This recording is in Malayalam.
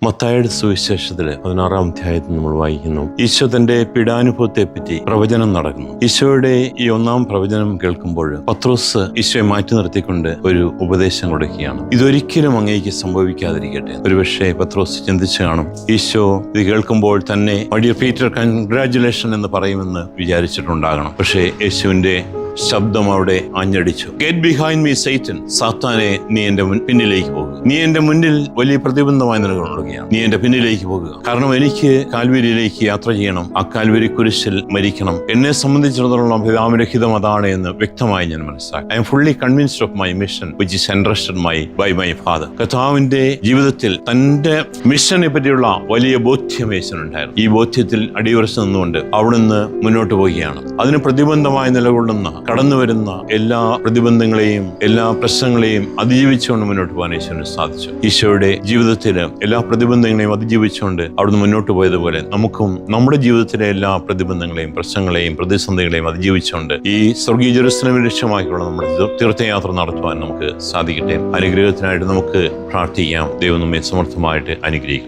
മത്തായിയുടെ സുവിശേഷത്തില് 16-ാം അധ്യായത്തിൽ നമ്മൾ വായിക്കുന്നു, ഈശോ തന്റെ പീഡാനുഭവത്തെ പറ്റി പ്രവചനം നടക്കുന്നു. ഈശോയുടെ ഈ 1-ാം പ്രവചനം കേൾക്കുമ്പോൾ പത്രോസ് ഈശോയെ മാറ്റി നിർത്തിക്കൊണ്ട് ഒരു ഉപദേശം കൊടുക്കുകയാണ്. ഇതൊരിക്കലും അങ്ങേക്ക് സംഭവിക്കാതിരിക്കട്ടെ. ഒരുപക്ഷെ പത്രോസ് ചിന്തിച്ചു കാണും, ഈശോ ഇത് കേൾക്കുമ്പോൾ തന്നെ മൈ ഡിയർ പീറ്റർ കൺഗ്രാറ്റുലേഷൻ എന്ന് പറയുമെന്ന് വിചാരിച്ചിട്ടുണ്ടാകണം. പക്ഷേ യേശുവിന്റെ ശബ്ദം അവിടെ ആഞ്ഞടിച്ചു, ഗെറ്റ് ബിഹൈൻഡ് മീ സൈറ്റൻ. സാത്താനെ, നീ എന്റെ പിന്നിലേക്ക് പോകുക. നീ എന്റെ മുന്നിൽ വലിയ പ്രതിബന്ധമായി നിലകൊള്ളുകയാണ്. നീ എന്റെ പിന്നിലേക്ക് പോകുക. കാരണം എനിക്ക് കാൽവരിയിലേക്ക് യാത്ര ചെയ്യണം. ആ കാൽവരി കുരിശിൽ മരിക്കണം. എന്നെ സംബന്ധിച്ചിടത്തോളം പിതാവിന്റെ ഹിതം അതാണ് എന്ന് വ്യക്തമായി ഞാൻ മനസ്സിലാക്കി. I am fully convinced of my mission which is entrusted by my father. കർത്താവിന്റെ ജീവിതത്തിൽ തന്റെ മിഷനെ പറ്റിയുള്ള വലിയ ബോധ്യം യേശുവിനുണ്ടായിരുന്നു. ഈ ബോധ്യത്തിൽ അടിയുറച്ചു നിന്നുകൊണ്ട് അവിടുന്ന് മുന്നോട്ട് പോവുകയാണ്. അതിന് പ്രതിബന്ധമായി നിലകൊള്ളുന്ന കടന്നു വരുന്ന എല്ലാ പ്രതിബന്ധങ്ങളെയും എല്ലാ പ്രശ്നങ്ങളെയും അതിജീവിച്ചുകൊണ്ട് മുന്നോട്ട് പോകാൻ യേശുവിന് സാധിച്ചു. ഈശോയുടെ ജീവിതത്തിൽ എല്ലാ പ്രതിബന്ധങ്ങളെയും അതിജീവിച്ചുകൊണ്ട് അവിടുന്ന് മുന്നോട്ട് പോയതുപോലെ നമുക്കും നമ്മുടെ ജീവിതത്തിലെ എല്ലാ പ്രതിബന്ധങ്ങളെയും പ്രശ്നങ്ങളെയും പ്രതിസന്ധികളെയും അതിജീവിച്ചുകൊണ്ട് ഈ സ്വർഗീയ ജെറുസലേം ലക്ഷ്യമാക്കിയുള്ള നമ്മുടെ തീർത്ഥയാത്ര നടത്തുവാൻ നമുക്ക് സാധിക്കട്ടെ. അനുഗ്രഹത്തിനായിട്ട് നമുക്ക് പ്രാർത്ഥിക്കാം. ദൈവം നമ്മെ സമർത്ഥമായിട്ട് അനുഗ്രഹിക്കും.